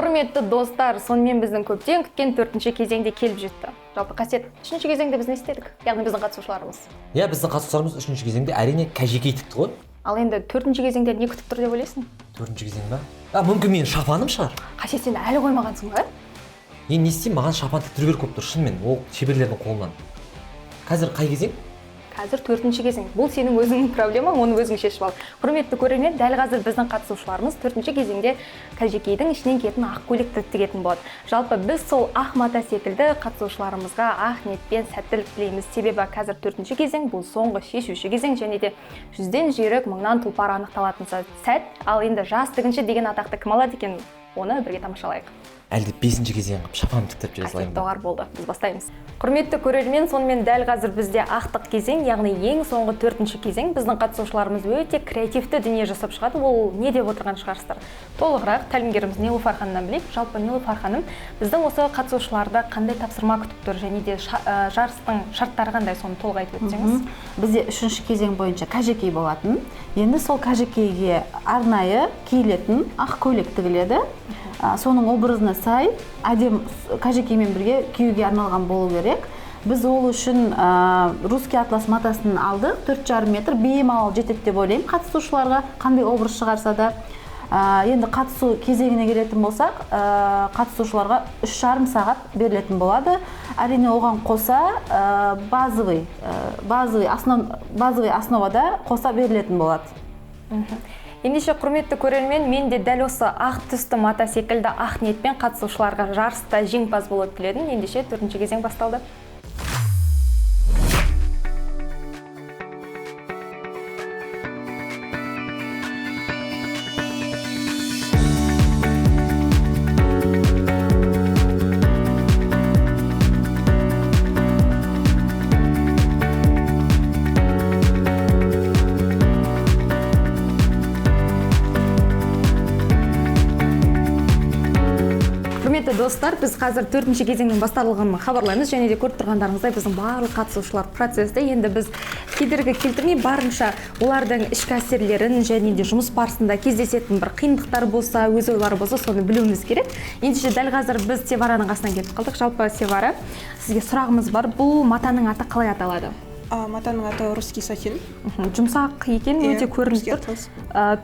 Құрметті достар, сонымен біздің көптен күткен 4-ші кезеңде келіп жетті. Жалпы Қасиет, 3-ші кезеңде біз не істедік? Яғни біздің қатысушыларымыз. Иә, біздің қатысушыларымыз 3-ші кезеңде әрине кәжекей тікті ғой. Ал енді 4-ші кезеңде не күтіп тұр деп ойлайсың? 4-ші кезең ба? Мүмкін менің шапаным шығар. Қасиет, сен әлі қоймағансың ба? Енді не істеймін, маған шапан тіктіру керек болып тұр шынымен, ол шеберлердің қолынан. Қазір қай кезең? Қазір 4-ші кезең. Бұл сенің өзіңнің проблемаң, оны өзің шешіп ал. Құрметті көрермен, дәл қазір біздің қатысушыларымыз 4-ші кезеңде кәжекейдің ішінен киетін ақ көйлекті тігетін болады. Жалпы біз сол ақ мата секілді қатысушыларымызға ақ ниетпен сәттілік тілейміз. Себебі қазір 4-ші кезең бұл соңғы шешуші кезең, және де 100-ден жүйрік, 1000-нан тұлпар анықталатын сәт. Ал енді жас тігінші деген атақты кім алады екен? Оны бірге тамашалайық. Әлде 5-ші кезең қып шапаным тіктіріп жүре салайын ба? Доғар болды. Біз бастаймыз. Құрметті көрермен, сонымен дәл қазір бізде ақтық кезең, яғни ең соңғы 4-ші кезең. Біздің қатысушыларымыз өте креативті дүние жасап шығады. Ол не деп отырған шығарсыздар? Толығырақ тәлімгеріміз Нилуфар ханымнан білейік. Жалпы Нилуфар ханым, біздің осы қатысушыларда қандай тапсырма күтіп тұр, және де жарыстың шарттары қандай, соны толық айтып өтсеңіз. Бізде 3-ші кезең бойынша кәжекей болатын. Енді сол кәжекейге арнайы киілетін ақ көйлек тігіледі. Соның образына сай әдем кәжекеймен бірге киюге арналған болу керек. Біз ол үшін русский атлас матасын алдық, 4,5 метр беймалал жетеді деп ойлаймын қатысушыларға, қандай образ шығарса да. Енді қатысу кезеңіне келетін болсақ, қатысушыларға 3,5 сағат берілетін болады. Әрине оған қоса базовый основада қоса берілетін болады. Ендеше құрметті көрермен, мен де дәл осы ақ түсті мата секілді ақ ниетпен қатысушыларға жарыста жеңімпаз болып тіледім. Ендеше 4-ші кезең басталды. Достар, біз қазір 4-ші кезеңнің басталғанын хабарлаймыз, және де көріп тұрғандарыңыздай біздің барлық қатысушылар процесте. Енді біз кедергі келтірмей барынша олардың ішкі әсерлерін және де жұмыс барысында кездесетін бір қиындықтар болса, өз ойлары болса, соны білуіміз керек. Ендеше дәл қазір біз Севараның қасынан келіп қалдық. Жалпы Севара, сізге сұрағымыз бар. Бұл матаның аты қалай аталады? Матаның аты русский сатин. Жұмсақ екен, өте көрініп тұр.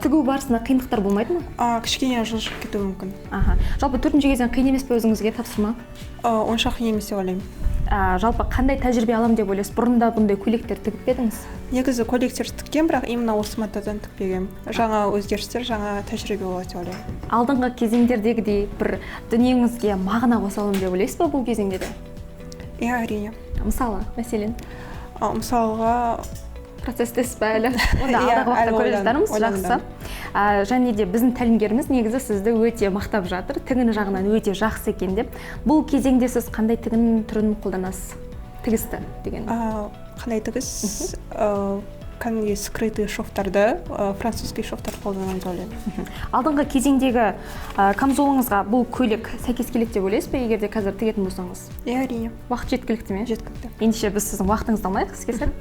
Тігу барысында қиындықтар болмайды ма? Кішкене жылжып кетуі мүмкін. Жалпы 4-ші кезең қиын емес пе өзіңізге тапсырма? Онша қиын емес деп ойлаймын. Жалпы қандай тәжірибе алам деп ойлайсыз? Бұрында бұндай көйлектер тігіп едіңіз? Негізі көйлектер тіккен, бірақ именно осы матадан тікпегенмін. Жаңа өзгерістер, жаңа тәжірибе болады деп ойлаймын. Алдыңғы кезеңдердегідей бір дүниеңізге мағына қосалым деп ойлайсыз ба бұл кезеңде де? Иә, әрине. Мысалы, мәселен? Мысалға процесстес бе әлі? Онда алдағы уақытта көре жатармыз, жақсы. Және де біздің тәлімгеріміз негізі сізді өте мақтап жатыр, тігін жағынан өте жақсы екен деп. Бұл кезеңде сіз қандай тігін түрін қолданасыз? Тігісті деген. Қандай тігіс? Кәдімгі скрытый шовтарды, французский шовтарды қолданамын деп ойлаймын. Алдыңғы кезеңдегі камзолыңызға бұл көйлек сәйкес келеді деп ойлайсыз ба, егер де қазір тігетін болсаңыз? Иә, әрине. Уақыт жеткілікті ме? Жеткілікті. Ендеше біз сіздің уақытыңызды алмайық, сізге сәт.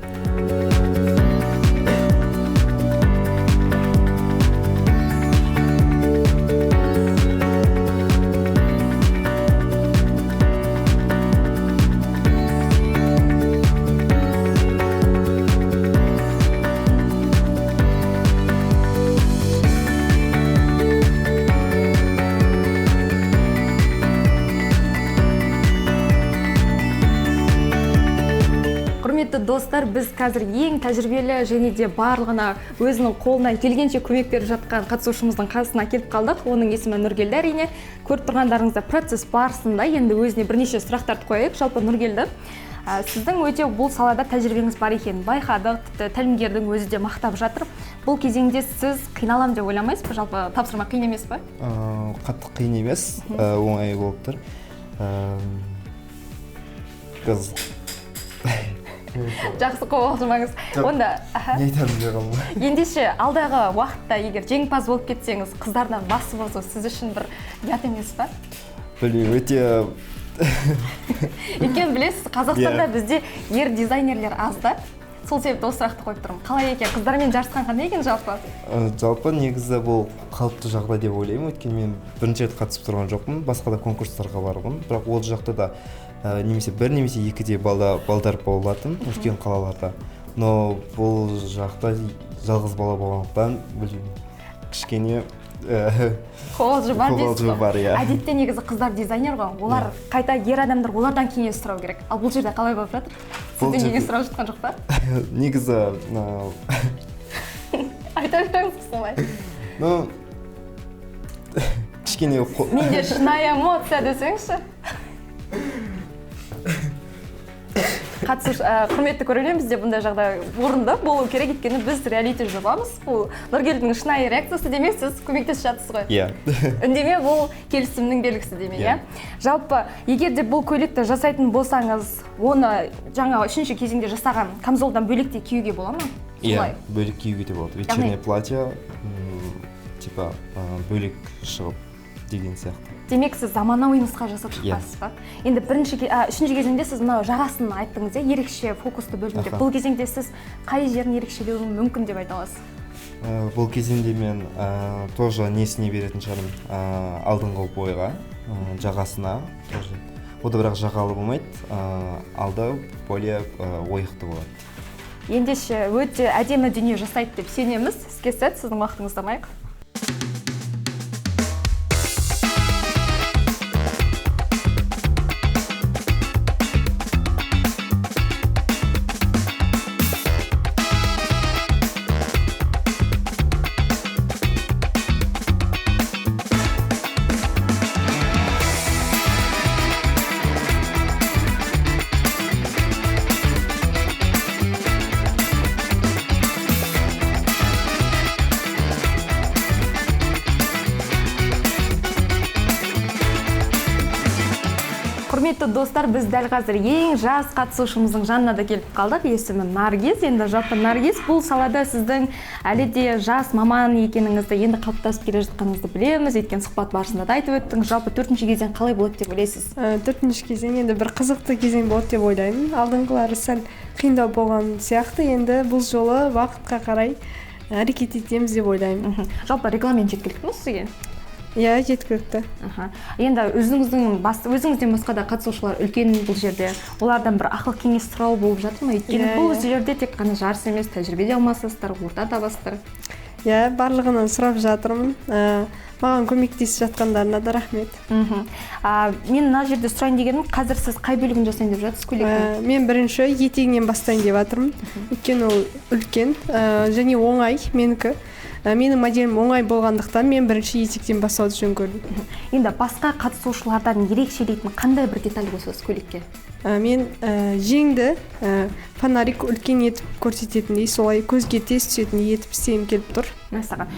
Достар, біз қазір ең тәжірибелі және де барлығына өзінің қолынан келгенше көмек беріп жатқан қатысушымыздың қасына келіп қалдық. Оның есімі Нұргелді. Әрине, көріп тұрғандарыңызда процесс барысында енді өзіне бірнеше сұрақтарды қояйық. Жалпы Нұргелді, сіздің өте бұл салада тәжірибеңіз бар екенін байқадық. Тәлімгердің өзі де мақтап жатыр. Бұл кезеңде сіз қиналам деп ойламайсыз ба? Жалпы тапсырма қиын емес пе? Қатты қиын емес, оңай болып тұр. Жақсы қобалжымаңыз. Онда не айтамын деп қалмай. Ендеше алдағы уақытта егер жеңімпаз болып кетсеңіз, қыздардан басып озу сіз үшін бір ұят емес пе? Білмеймін, өте Өйткені білесіз, Қазақстанда бізде ер дизайнерлер аз да. сол себепті осы сұрақты қойып тұрмын. Қалай екен, қыздармен жарысқан қандай екен жалпы? Жалпы негізі бұл қалыпты жағдай деп ойлаймын, өйткені мен бірінші рет қатысып тұрған жоқпын, басқа да конкурстарға барғанмын, бірақ ол жақта да немесе бір немесе екіде балдар болатын үлкен қалаларда. Но бұл жақта жалғыз бала болғандықтан білмеймін, кішкене Қобалжу бар дейсіз қобалжу бар, иә. Әдетте негізі қыздар дизайнер ғой, олар қайта ер адамдар олардан кеңес сұрау керек. Ал бұл жерде қалай болып жатыр? Сізден кеңес сұрап жатқан жоқ па? негізі Айта беріңіз солай. ну кішкене Менде шынайы эмоция десеңізші. Құрметті көрермен, бізде бұндай жағдай орынды болу керек, өйткені біз реалити жобамыз. Бұл Нұргелдің шынайы реакциясы демек, сіз көмектесіп жатсыз ғой. Иә. Үндеме бұл келісімнің белгісі демек, иә. Жалпы, егер де бұл көйлекті жасайтын болсаңыз, оны жаңа үшінші кезеңде жасаған камзолдан бөлек те киюге бола ма? Иә, бөлек киюге де болады. Вечернее платье, типа бөлек шығып деген сияқты. Демек, сіз заманауи нұсқа жасап шықпасыз ба? Енді үшінші кезеңде сіз мынау жағасын айттыңыз, ерекше фокусты бөлдім деп. Бұл кезеңде сіз қай жерін ерекшелеуі мүмкін деп айта аласыз? Бұл кезеңде мен тоже несіне беретін шығармын, алдыңғы бойға, жағасына. Ода бірақ жағалы болмайды, алды более ойықты болады. Ендеше өте әдемі дүние жасайды деп сенеміз. Іске сәт, сіздің уақытыңызды алмайық. Құрметті достар, біз дәл қазір ең жас қатысушымыздың жанына да келіп қалдық. Есімі Наргиз. Енді жалпы Наргиз, бұл салада сіздің әлі де жас маман екеніңізді, енді қалыптасып келе жатқаныңызды білеміз. Өткен сұхбат барысында да айтып өттіңіз. Жалпы 4-ші кезең қалай болады деп ойлайсыз? 4-ші кезең енді бір қызықты кезең болады деп ойлаймын. Алдыңғылары сәл қиындау болған сияқты, енді бұл жолы уақытқа қарай әрекет етеміз деп ойлаймын. Жалпы регламент жеткілікті ме сізге? Иә, жеткілікті. Енді өзіңізден басқа да қатысушылар үлкен бұл жерде. Олардан бір ақыл кеңес сұрау болып жатыр ма? Өйткені бұл жерде тек қана жарыс емес, тәжірибе де алмасыздар, орта табасыздар. Иә, барлығынан сұрап жатырмын. Маған көмектесіп жатқандарына да рахмет. Мен мына жерде сұрайын дегенім, қазір сіз қай бөлігін жасайын деп жатсыз көйлектің? Мен бірінші етегінен бастайын деп жатырмын. Өйткені ол үлкен және оңай менікі. Менің моделім оңай болғандықтан мен бірінші етектен бастауды жөн көрдім. Енді басқа қатысушылардан ерекшелейтін қандай бір деталь қосасыз көйлекке? Мен жеңді фонарик үлкен етіп көрсететіндей, солай көзге тез түсетіндей етіп істегім келіп тұр. Мәселен,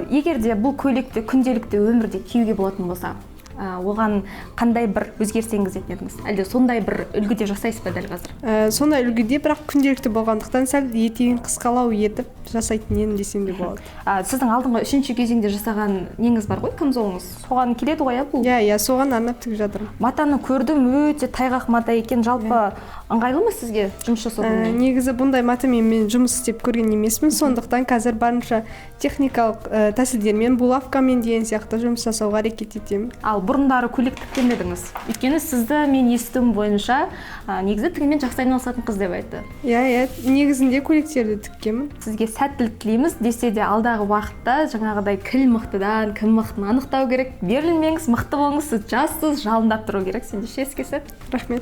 егер де бұл көйлекті күнделікті өмірде киюге болатын болса, оған қандай бір өзгеріс енгізетін едіңіз? Әлде сондай бір үлгіде жасайсыз ба дәл қазір? Сондай үлгіде, бірақ күнделікті болғандықтан сәл етегін қысқалау етіп жасайтын едім десем де болады. Сіздің алдыңғы 3-ші кезеңде жасаған неңіз бар ғой, камзолыңыз? Соған келеді ғой, бұл? Иә, соған арнап тігіп жатырмын. Матаны көрдім, өте тайғақ мата екен. Жалпы ыңғайлы ма сізге жұмыс жасау? Негізі бұндай матамен мен жұмыс істеп көрген емеспін, сондықтан қазір барынша техникалық тәсілдермен, булавкамен деген сияқты жұмыс жасауға әрекет етемін. Ал бұрындары көйлек тіккен дедіңіз. Өйткені сізді мен естуім бойынша негізі тігінмен жақсы айналысатын қыз деп айтты. Иә, негізінде көйлектерді тіккенмін. Сізге сәттілік тілейміз, десе де алдағы уақытта жаңағыдай кіл мықтыдан кім мықтыны анықтау керек. Берілмеңіз, мықты болыңыз, сіз жассыз, жалындап тұру керек. Сендеше іске сәт. Рахмет.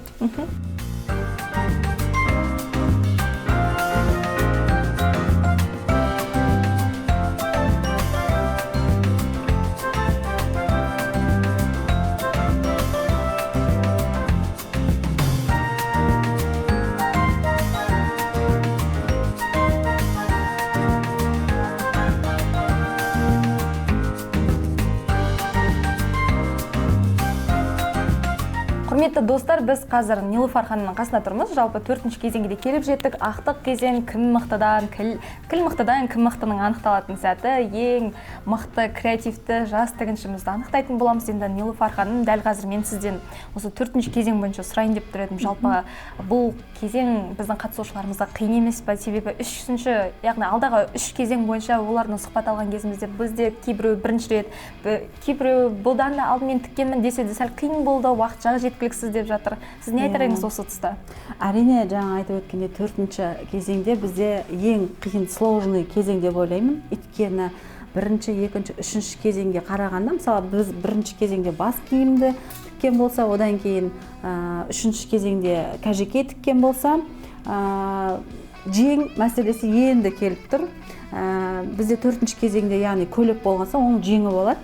Құрметті құрметті достар, біз қазір Нилуфар ханымның қасында тұрмыз. Жалпы 4-ші кезеңге де келіп жеттік. Ақтық кезең кім мықтыдан, кім мықтының анықталатын сәті, ең мықты, креативті жас тігіншімізді анықтайтын боламыз. Енді Нилуфар ханым, дәл қазір мен сізден осы 4-ші кезең бойынша сұрайын деп тұр едім. Жалпы бұл кезең біздің қатысушыларымызға қиын емес па? Себебі яғни алдағы 3 кезең бойынша олардың сұхбат алған кезімізде бізде кейбіреу бірінші рет, кейбіреу бұдан да алдымен тіккенмін десе де сәл қиын болды, уақыт жағы жеткіліксіз деп жатыр. Сіз не айтар едіңіз осы тұста? Әрине, жаңа айтып өткенде 4-ші кезеңде бізде ең қиын сложный кезең деп ойлаймын. Өйткені 1-ші, 2-ші, 3-ші кезеңге қарағанда, мысалы біз 1-ші кезеңде бас киімді тіккен болса, одан кейін 3-ші кезеңде кәжекей тіккен болса, жең мәселесі енді келіп тұр. Бізде 4-ші кезеңде, яғни көйлек болғанса, оның жеңі болады.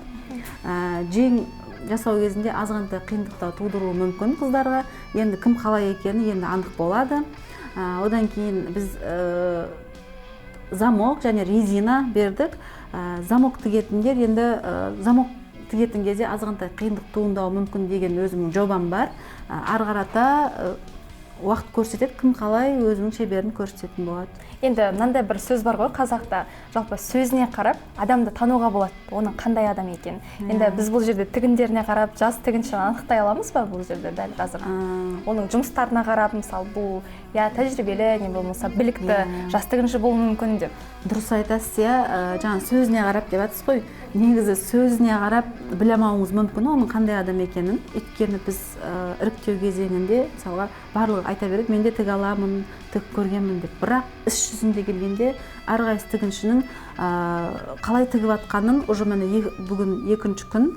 Жең жасау кезінде азғантай қиындықтар тудыруы мүмкін қыздарға. Енді кім қалай екені енді анық болады. Одан кейін біз замок және резина бердік. Замок тігетіндер енді замок тігетін кезде азғантай қиындық туындауы мүмкін деген өзімнің жобам бар. Ары қарата уақыт көрсетеді, кім қалай өзінің шеберін көрсететін болады. Енді мынандай бір сөз бар ғой қазақта, жалпы сөзіне қарап адамды тануға болады, оның қандай адам екенін. Енді біз бұл жерде тігіндеріне қарап, жас тігіншіні анықтай аламыз ба бұл жерде дәл қазір? Оның жұмыстарына қарап, мысалы бұл тәжірибелі, не болмаса білікті жас тігінші болуы мүмкін деп. Дұрыс айтасыз, жаңа сөзіне қарап деп жатсыз ғой. Негізі сөзіне қарап біле алмауыңыз мүмкін оның қандай адам екенін. Өйткені біз іріктеу кезеңінде мысалға барлығы айта береді, мен де тіге аламын, тігіп көргенмін деп. Бірақ іс жүзінде келгенде әрқайсы тігіншінің қалай тігіп жатқанын уже міне бүгін 2-ші күн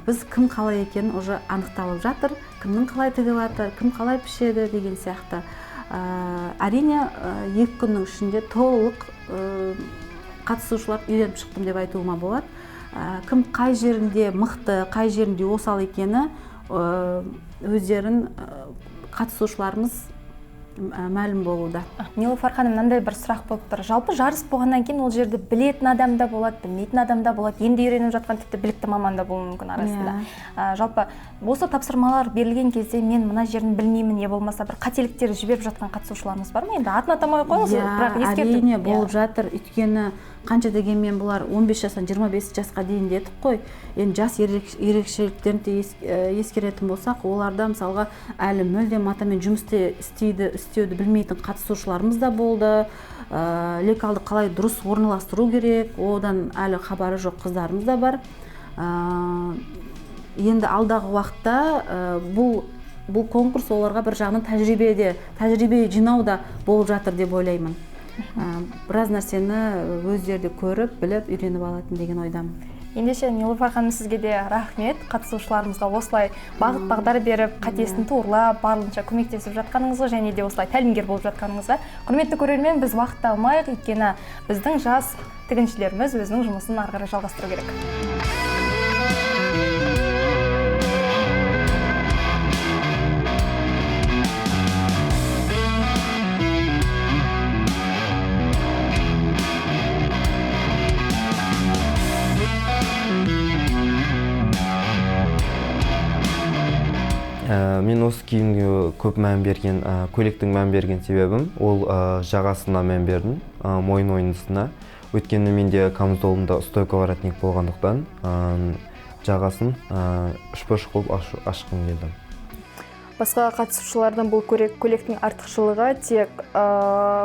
біз кім қалай екенін уже анықталып жатыр. Кімнің қалай тігіп жатыр, кім қалай пішеді деген сияқты. Әрине 2 күннің ішінде толық қатысушылар үйреніп шықтым деп айтуыма болады. Кім қай жерінде мықты, қай жерінде осал екені өздерін қатысушыларымыз мәлім болуда. Нилуфар ханым, мынандай бір сұрақ болып тұр. Жалпы жарыс болғаннан кейін ол жерде білетін адам да болады, білмейтін адам да болады, енді үйреніп жатқан тіпті білікті маман да болуы мүмкін арасында. Жалпы осы тапсырмалар берілген кезде мен мына жерін білмеймін, не болмаса бір қателіктер жіберіп жатқан қатысушыларымыз бар ма? Енді атын атамай қойыңыз, бірақ ескертіп. Әрине болып жатыр. Өйткені қанша дегенмен бұлар 15 жастан 25 жасқа дейін дедік қой. Енді жас ерекшеліктерін ескеретін болсақ, оларда мысалға әлі мүлдем матамен жұмыс істеуді білмейтін қатысушыларымыз да болды. Лекалды қалай дұрыс орналастыру керек, одан әлі хабары жоқ қыздарымыз да бар. Енді алдағы уақытта бұл конкурс оларға бір жағынан тәжірибе жинау да болып жатыр деп ойлаймын. Біраз нәрсені өздері көріп, біліп, үйреніп алатын деген ойдамын. Ендеше Нилуфар ханым, сізге де рахмет. Қатысушыларымызға осылай бағыт-бағдар беріп, қатесін туырлап, барлынша көмектесіп жатқаныңызға және де осылай тәлімгер болып жатқаныңызға. Құрметті көрермен, біз уақыт алмайық, өйткені біздің жас тігіншілеріміз өзінің жұмысын ары қарай жалғастыру керек. Мен осы киімге көп мән берген, көйлектің мән берген себебім, ол жағасына мән бердім, мойын ойынысына. Өйткені менде камзолымда стойка воротник болғандықтан, жағасын үш-бұрыш қылып ашқым келді. Басқа қатысушылардан бұл көйлектің артықшылығы тек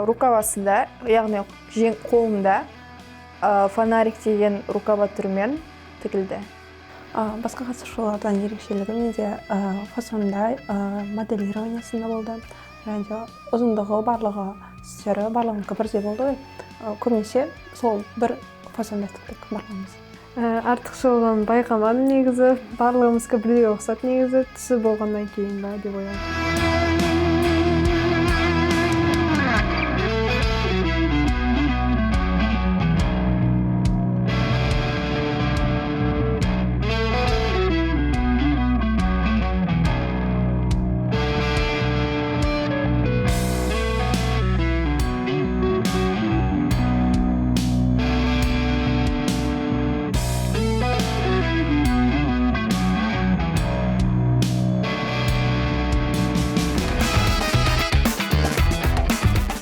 рукавасында, яғни қолында фонарик деген рукава түрімен тігілді. Басқа қатысушылардан ерекшелігі менде фасонда, моделированиясында болды. Және ұзындығы барлығы түстері барлығынікі бірдей болды. Көбінесе сол бір фасонда тіктік барлығымыз. Артықшылығын байқамадым негізі. Барлығымызға бірдей ұқсат негізі. Түсі болғаннан кейін ба деп ойлаймын.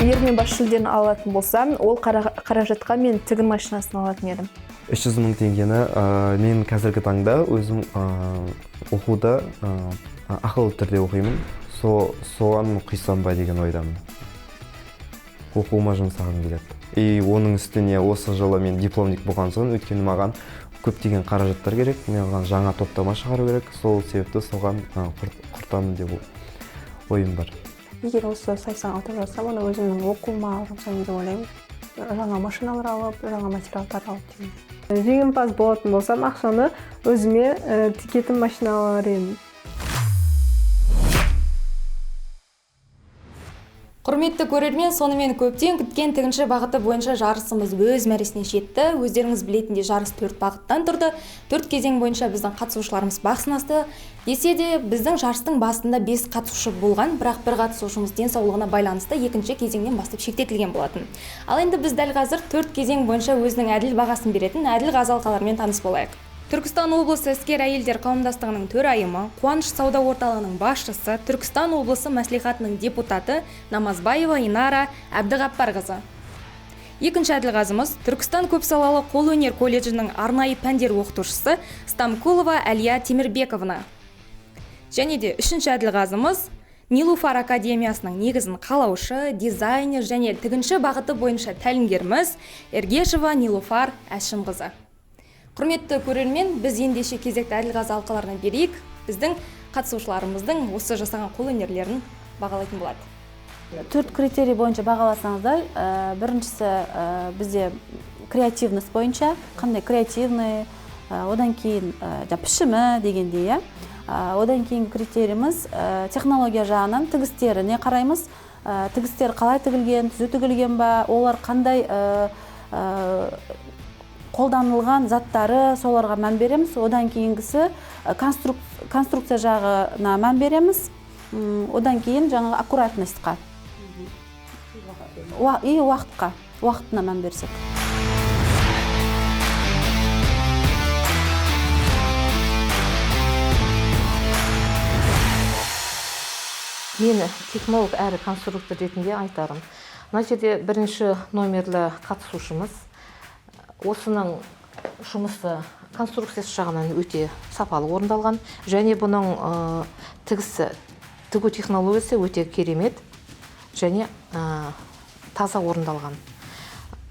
егер бас жүлдені алатын болсам, ол қаражатқа мен тігін машинасын алатын едім. 300 мың теңгені мен қазіргі таңда өзім оқуда ақылы түрде оқимын. Соған құйсам ба деген ойдамын. Оқуыма жұмсағым келеді. И оның үстіне осы жылы мен дипломник болған соң, өйткені маған көптеген қаражаттар керек, маған жаңа топтама шығару керек, сол себепті соған құртамын деп ойым бар. Егер осы сайыстан ұтып жатсам, оны өзімнің оқуыма жұмсаймын деп ойлаймын. Жаңа машиналар алып, жаңа материалдар алып деймін. Жеңімпаз болатын болсам, ақшаны өзіме тігетін машина алар едім. Құрметті көрермен, сонымен көптен күткен тігінші бағыты бойынша жарысымыз өз мәресіне жетті. Өздеріңіз білетіндей жарыс 4 бағыттан тұрды. 4 кезең бойынша біздің қатысушыларымыз бақ сынасты. Десе де біздің жарыстың басында 5 қатысушы болған, бірақ бір қатысушымыз денсаулығына байланысты екінші кезеңнен бастап шектетілген болатын. Ал енді біз дәл қазір 4 кезең бойынша өзінің әділ бағасын беретін әділ ғазалқалармен таныс болайық. Түркістан облысы іскер әйелдер қауымдастығының төрайымы, Қуаныш сауда орталығының басшысы, Түркістан облысы мәслихатының депутаты Намазбаева Инара Әбдіғаппарқызы. Екінші әділғазымыз Түркістан көпсалалы қолөнер колледжінің арнайы пәндер оқытушысы Стамкулова Әлия Темірбековна. Және де үшінші әділғазымыз Нилуфар академиясының негізін қалаушы, дизайнер және тігінші бағыты бойынша тәлімгеріміз Ергешева Нилуфар Әшімқызы. Құрметті көрермен, біз ендеше кезекті әділ алқаларына берейік. Біздің қатысушыларымыздың осы жасаған қолөнерлерін бағалайтын болады. 4 критерий бойынша бағаласаңыздар, біріншісі бізде креативность бойынша, қандай креативный, одан кейін пішімі дегендей, одан кейін критериіміз технология жағынан тігістеріне қараймыз. Тігістер қалай тігілген, түзу тігілген ба, олар қандай қолданылған заттары, соларға мән береміз. Одан кейінгісі конструкция жағына мән береміз. Одан кейін жаңағы аккуратностьқа и уақытына мән берсек. Мені технолог әрі конструктор ретінде айтарым. Мына жерде бірінші номерлі қатысушымыз. Осының жұмысы конструкциясы жағынан өте сапалы орындалған, және бұның тігу технологиясы өте керемет және таза орындалған.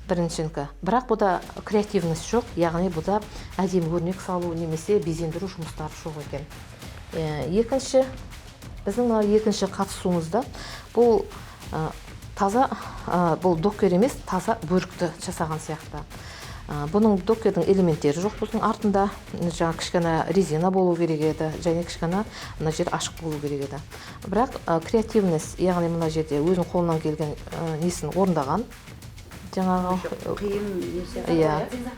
Біріншіңкі. Бірақ бұда креативность жоқ, яғни бұда әдемі өрнек салу немесе безендіру жұмыстары жоқ екен. Екінші, біздің екінші қатысуымызда бұл таза, бұл докер емес, таза бөрікті жасаған сияқты. Бұның докердің элементтері жоқ, бұның артында жаңа кішкене резина болу керек еді, және кішкене мына жер ашық болу керек еді. Бірақ креативность, яғни мына жерде өзінің қолынан келген несін орындаған, жаңағы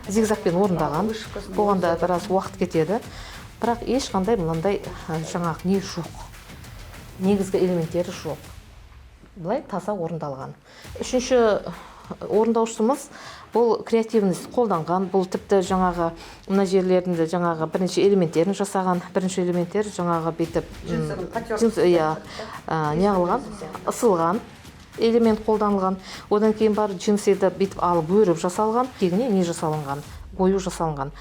зигзагпен орындаған, болғанда біраз уақыт кетеді. Бірақ ешқандай мынандай жаңағы не жоқ, негізгі элементтері жоқ. Бұлай таза орындалған. Үшінші орындаушымыз бұл креативность қолданған, бұл тіпті жаңағы мына жерлерінде жаңағы бірінші элементтерін жасаған, бірінші элементтер жаңағы бетіп неғылған, ысылған элемент қолданылған. Одан кейін бар джинседі бетіп алып өріп жасалған, тегіне не жасалынған, ою жасалынған.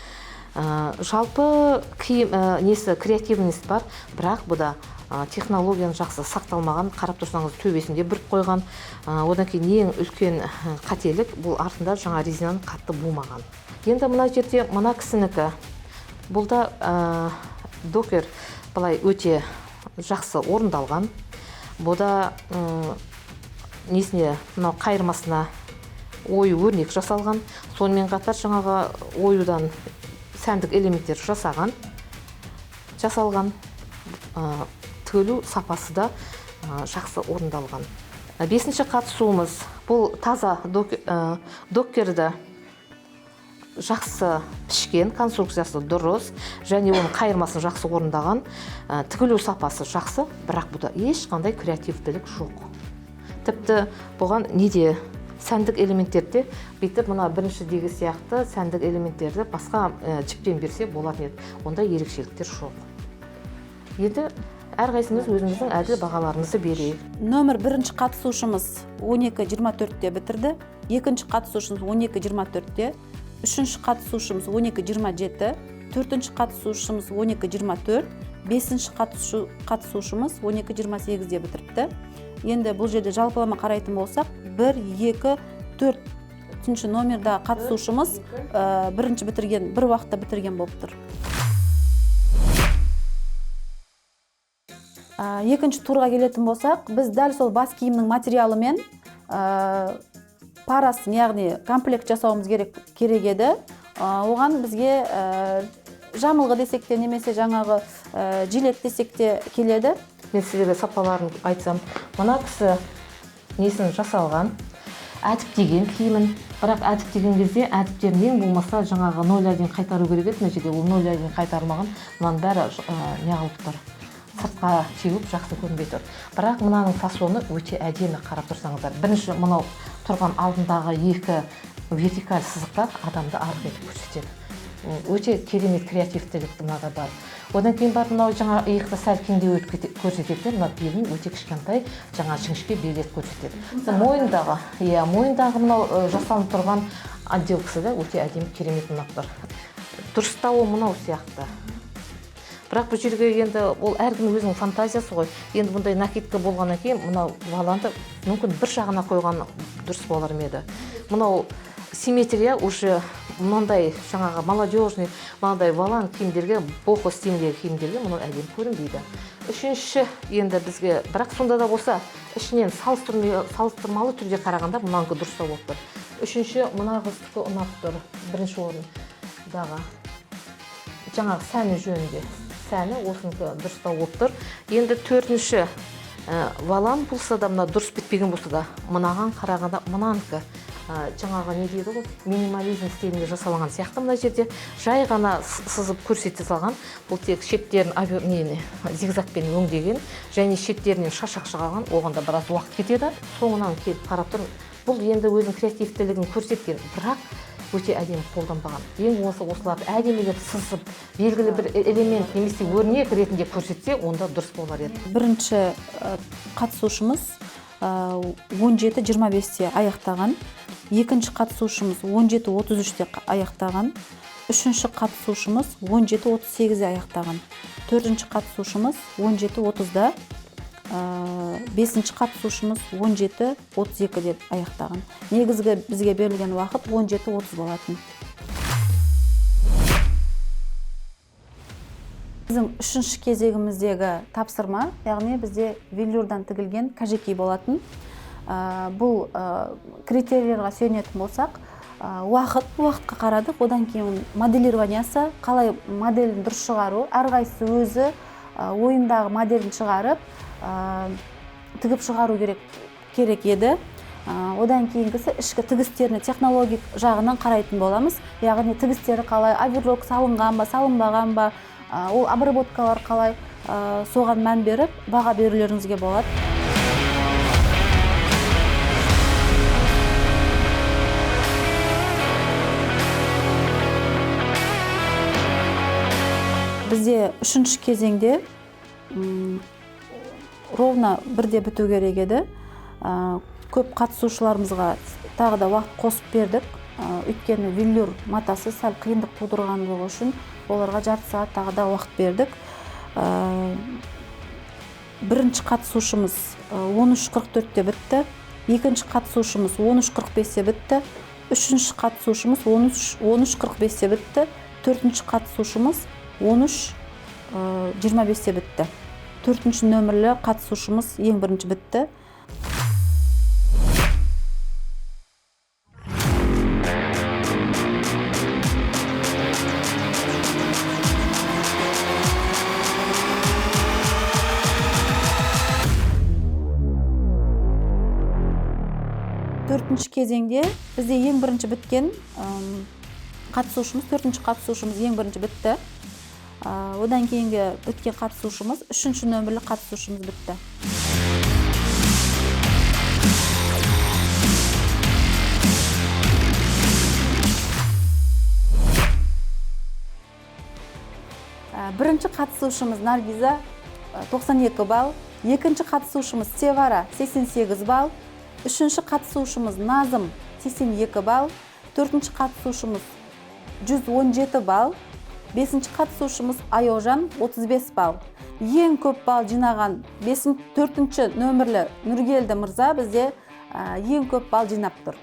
Жалпы несі креативность бар, бірақ бұда технологияны жақсы сақталмаған, қарап тұрсаңыз төбесінде бүріп қойған. Одан кейін ең үлкен қателік бұл артында жаңа резинаның қатты болмаған. Енді мына жерде мына кісінікі, бұлда докер былай өте жақсы орындалған. Бұда несіне, мынау қайырмасына ою өрнек жасалған. Сонымен қатар жаңағы оюдан сәндік элементтер жасалған. Тігілу сапасы да жақсы орындалған. Бесінші қатысуымыз бұл таза докерді жақсы пішкен, конструкциясы дұрыс, және оның қайырмасын жақсы орындаған. Тігілу сапасы жақсы, бірақ бұда ешқандай креативділік жоқ. Тіпті бұған неде сәндік элементтерде бетіп мына біріншідегі сияқты сәндік элементтерді басқа жіппен берсе болатын еді. Онда ерекшеліктер жоқ. Енді әрқайсымыз өзіміздің әділ бағаларымызды берейік. Нөмір бірінші қатысушымыз 12-24-те бітірді, екінші қатысушымыз 12-24-те, үшінші қатысушымыз 12-27, төртінші қатысушымыз 12-24, бесінші қатысушымыз 12-28-де бітіріпті. Енді бұл жерде жалпылама қарайтын болсақ, 1, 2, 4 номерда қатысушымыз бірінші бітірген, бір уақытта бітірген болып тұр. Екінші турға келетін болсақ, біз дәл сол бас киімнің материалымен парасын, яғни комплект жасауымыз керек еді. Оған бізге жамылғы десек те, немесе жаңағы жилет десек те келеді. Мен сіздерге сапаларын айтсам, мына кісі несін жасалған, әдіптеген киімін, бірақ әдіптеген кезде әдіптерін ең болмаса жаңағы 0-ға дейін қайтару керек еді, мына жерде ол 0-ға дейін қайтарылмаған, мынаның бәрі неғылып тұр, сыртқа теуіп жақсы көрінбей тұр. Бірақ мынаның фасоны өте әдемі, қарап тұрсаңыздар. Бірінші мынау тұрған алдындағы екі вертикаль сызықтар адамды арғы етіп көрсетеді. Өте керемет креативтілік мынада бар. Одан кейін барып мынау жаңа иықты сәл кеңдеу көрсетеді, мына белін өте кішкентай жаңа жіңішке белет көрсетеді. Мойындағы, мойындағы мынау жасалынып тұрған отделкасы да өте әдемі керемет ұнап тұр. Дұрыстауы мынау сияқты. Бірақ бұл жерге енді ол әркім өзінің фантазиясы ғой. Енді бұндай накидка болғаннан кейін мынау валанды мүмкін бір жағына қойған дұрыс болар ма еді. Мынау симметрия уже мынандай жаңағы молодежный, мынандай валан киімдерге, бохо стильдегі киімдерге мұны әдемі көрінбейді. Үшінші енді бізге, бірақ сонда да болса, ішінен салыстырмалы түрде қарағанда мұнаңғы дұрыстау болып тұр. Үшінші мына қыздікі ұнап тұр, бірінші орындағы. Жаңағы сәні жөнінде. Сәні осыныкі дұрыстау болып тұр. Енді төртінші валан болса да, мына дұрыс бітпеген болса да, мынаған қарағанда мұнаңғы жаңағы не дейді ғой, минимализм стилінде жасалған сияқты мына жерде жай ғана сызып көрсете салған. Бұл тек шеттерін зигзагпен өңдеген және шеттерінен шашақ шығарған, оған да біраз уақыт кетеді. Соңынан келіп қарап тұр. Бұл енді өзінің креативтілігін көрсеткен, бірақ өте әдемі қолданбаған. Ең болмаса осыларды әдемілеп сызып, белгілі бір элемент немесе өрнек ретінде көрсетсе, онда дұрыс болар еді. Бірінші қатысушымыз 17-25-те аяқтаған, екінші қатысушымыз 17-33-те аяқтаған, үшінші қатысушымыз 17-38-де аяқтаған, төртінші қатысушымыз 17-30-да, бесінші қатысушымыз 17-32-де аяқтаған. Негізгі бізге берілген уақыт 17-30 болатын. Біздің үшінші кезегіміздегі тапсырма, яғни бізде велюрдан тігілген кәжекей болатын. Бұл критерияларға сүйенетін болсақ, уақытқа қарадық, одан кейін моделированиясы, қалай моделін дұрыс шығару, әрқайсысы өзі ойындағы моделін шығарып, тігіп шығару керек еді. Одан кейінгісі ішкі тігістеріне технологик жағынан қарайтын боламыз. Яғни тігістері қалай, оверлок салынған ба, салынбаған ба, ол обработкалар қалай, соған мән беріп, баға берулеріңізге болады. Бізде үшінші кезеңде ровно бірде біту керек еді. Көп қатысушыларымызға тағы да уақыт қосып бердік. Өйткені велюр матасы сәл қиындық тудырғандығы үшін оларға жарты сағат тағы да уақыт бердік. Бірінші қатысушымыз 13:44-те бітті, екінші қатысушымыз 13:45-те бітті, үшінші қатысушымыз 13:45-те бітті, төртінші қатысушымыз 13:25-те бітті. Төртінші нөмірлі қатысушымыз ең бірінші бітті. Төртінші кезеңде бізде ең бірінші біткен қатысушымыз, төртінші қатысушымыз ең бірінші бітті. Одан кейінгі біткен қатысушымыз, үшінші нөмірлі қатысушымыз бітті. Бірінші қатысушымыз Наргиза 92 балл, екінші қатысушымыз Севара 88 балл, үшінші қатысушымыз Назым 82 балл, төртінші қатысушымыз 117 балл, бесінші қатысушымыз Айожан 35 балл. Ең көп балл жинаған 4-ші нөмірлі Нұргелді мырза бізде ең көп балл жинап тұр.